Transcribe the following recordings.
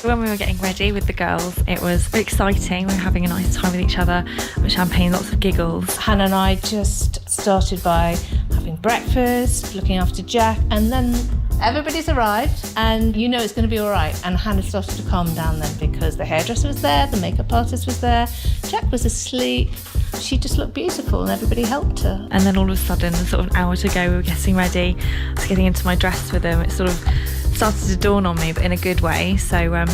So when we were getting ready with the girls, it was exciting. We were having a nice time with each other, with champagne, lots of giggles. Hannah and I just started by having breakfast, looking after Jack, and then everybody's arrived and you know it's going to be all right. And Hannah started to calm down then because the hairdresser was there, the makeup artist was there, Jack was asleep. She just looked beautiful and everybody helped her. And then all of a sudden, sort of an hour to go, we were getting ready. I was getting into my dress with them. It sort of started to dawn on me, but in a good way. So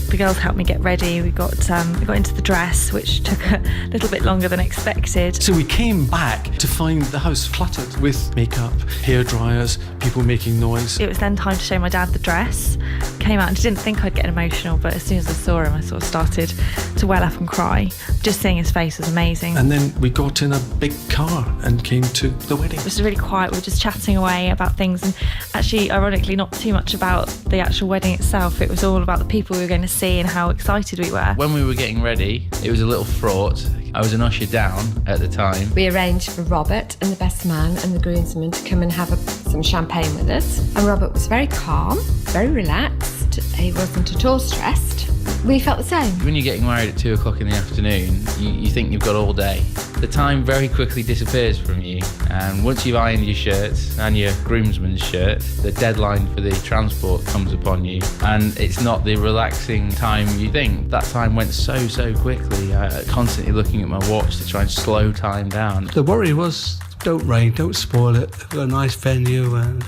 the girls helped me get ready. We got into the dress, which took a little bit longer than expected. So we came back to find the house cluttered with makeup, hair dryers, people making noise. It was then time to show my dad the dress. Came out and didn't think I'd get emotional, but as soon as I saw him, I sort of started to well up and cry. Just seeing his face was amazing. And then we got in a big car and came to the wedding. It was really quiet. We were just chatting away about things, and actually, ironically, not too much about the actual wedding itself. It was all about the people we were going to see and how excited we were. When we were getting ready, it was a little fraught. I was an usher down at the time. We arranged for Robert and the best man and the groomsmen to come and have some champagne with us. And Robert was very calm, very relaxed. He wasn't at all stressed. We felt the same. When you're getting married at 2 o'clock in the afternoon, you think you've got all day. The time very quickly disappears from you, and once you've ironed your shirts and your groomsman's shirt, the deadline for the transport comes upon you, and it's not the relaxing time you think. That time went so quickly, constantly looking at my watch to try and slow time down. The worry was, don't rain, don't spoil it. We've got a nice venue and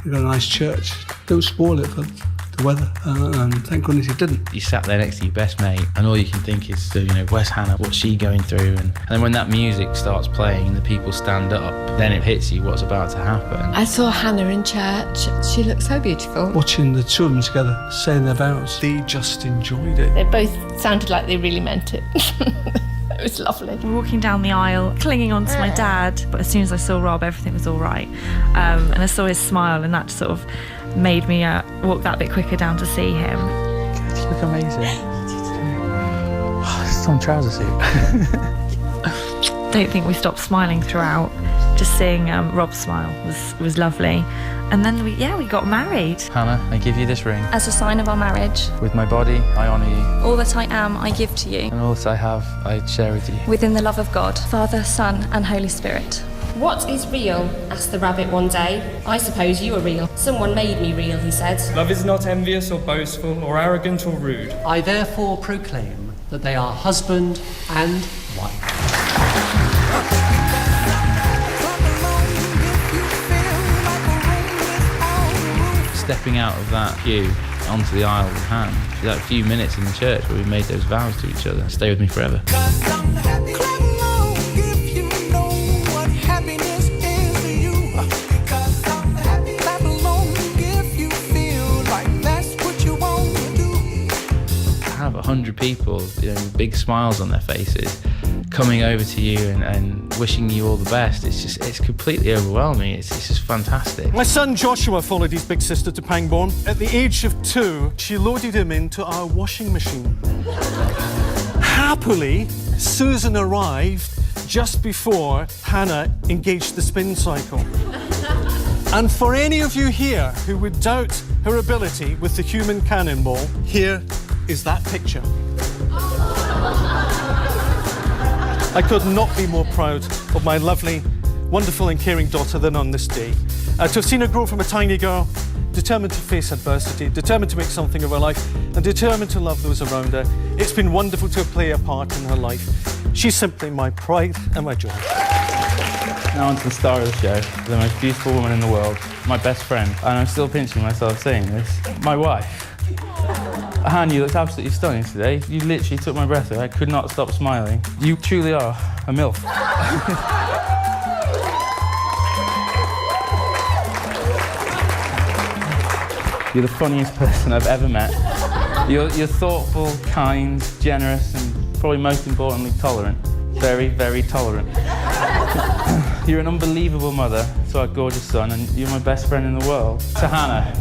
we've got a nice church. Don't spoil it for the weather, and thank goodness it didn't. You sat there next to your best mate, and all you can think is, where's Hannah? What's she going through? And then when that music starts playing and the people stand up, then it hits you what's about to happen. I saw Hannah in church. She looked so beautiful. Watching the children together saying their vows. They just enjoyed it. They both sounded like they really meant it. It was lovely. We were walking down the aisle, clinging on to my dad, but as soon as I saw Rob, everything was all right. And I saw his smile, and that sort of made me walk that bit quicker down to see him. You look amazing. It's on trouser suit. Don't think we stopped smiling throughout. Just seeing Rob's smile was lovely. And then we got married. Hannah, I give you this ring. As a sign of our marriage, With my body, I honour you, all that I am, I give to you, and all that I have, I share with you. within the love of God, Father, Son, and Holy Spirit. What is real? Asked the rabbit one day. I suppose you are real. Someone made me real, he said. Love is not envious or boastful or arrogant or rude. I therefore proclaim that they are husband and wife. Stepping out of that pew onto the aisle with Hannah, that few minutes in the church where we made those vows to each other, stay with me forever. Have 100 people, with big smiles on their faces, coming over to you and wishing you all the best. It's completely overwhelming. It's just fantastic. My son Joshua followed his big sister to Pangbourne. At the age of 2, she loaded him into our washing machine. Happily, Susan arrived just before Hannah engaged the spin cycle. And for any of you here who would doubt her ability with the human cannonball, here is that picture. I could not be more proud of my lovely, wonderful and caring daughter than on this day. To have seen her grow from a tiny girl, determined to face adversity, determined to make something of her life, and determined to love those around her. It's been wonderful to play a part in her life. She's simply my pride and my joy. Now on to the star of the show, the most beautiful woman in the world, my best friend, and I'm still pinching myself saying this, my wife. Han, you looked absolutely stunning today. You literally took my breath away. I could not stop smiling. You truly are a MILF. You're the funniest person I've ever met. You're thoughtful, kind, generous, and probably most importantly, tolerant. Very, very tolerant. You're an unbelievable mother to our gorgeous son, and you're my best friend in the world. To Hannah.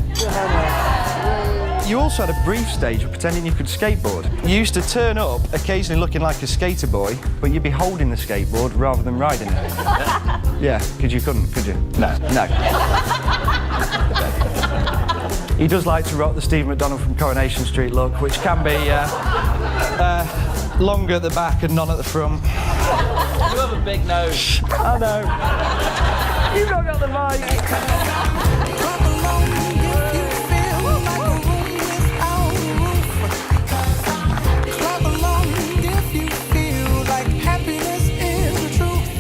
You also had a brief stage of pretending you could skateboard. You used to turn up, occasionally looking like a skater boy, but you'd be holding the skateboard rather than riding it. Yeah, because you couldn't, could you? No. He does like to rock the Steve McDonald from Coronation Street look, which can be longer at the back and none at the front. You have a big nose. I know. You've not got the mic.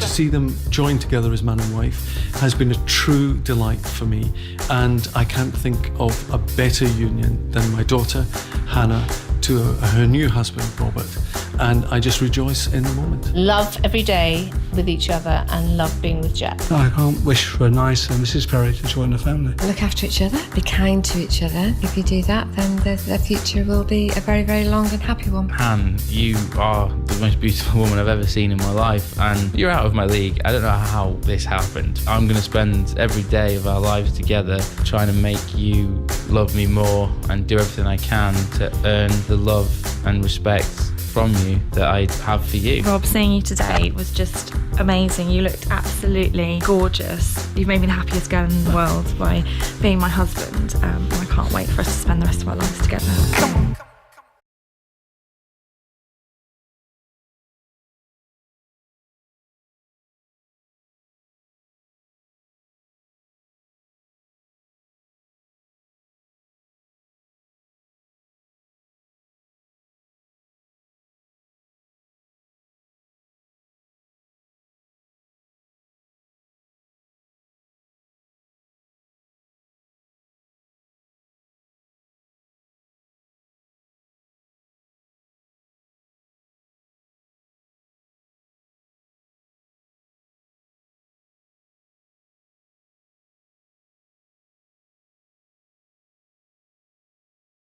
To see them join together as man and wife has been a true delight for me, and I can't think of a better union than my daughter Hannah to her new husband Robert, and I just rejoice in the moment. Love every day with each other and love being with Jack. I can't wish for a nicer Mrs. Perry to join the family. Look after each other, be kind to each other. If you do that, then the future will be a very, very long and happy one. Han, you are the most beautiful woman I've ever seen in my life, and you're out of my league. I don't know how this happened. I'm going to spend every day of our lives together trying to make you love me more and do everything I can to earn the love and respect from you that I have for you. Rob, seeing you today was just amazing. You looked absolutely gorgeous. You've made me the happiest girl in the world by being my husband. And I can't wait for us to spend the rest of our lives together. Come on.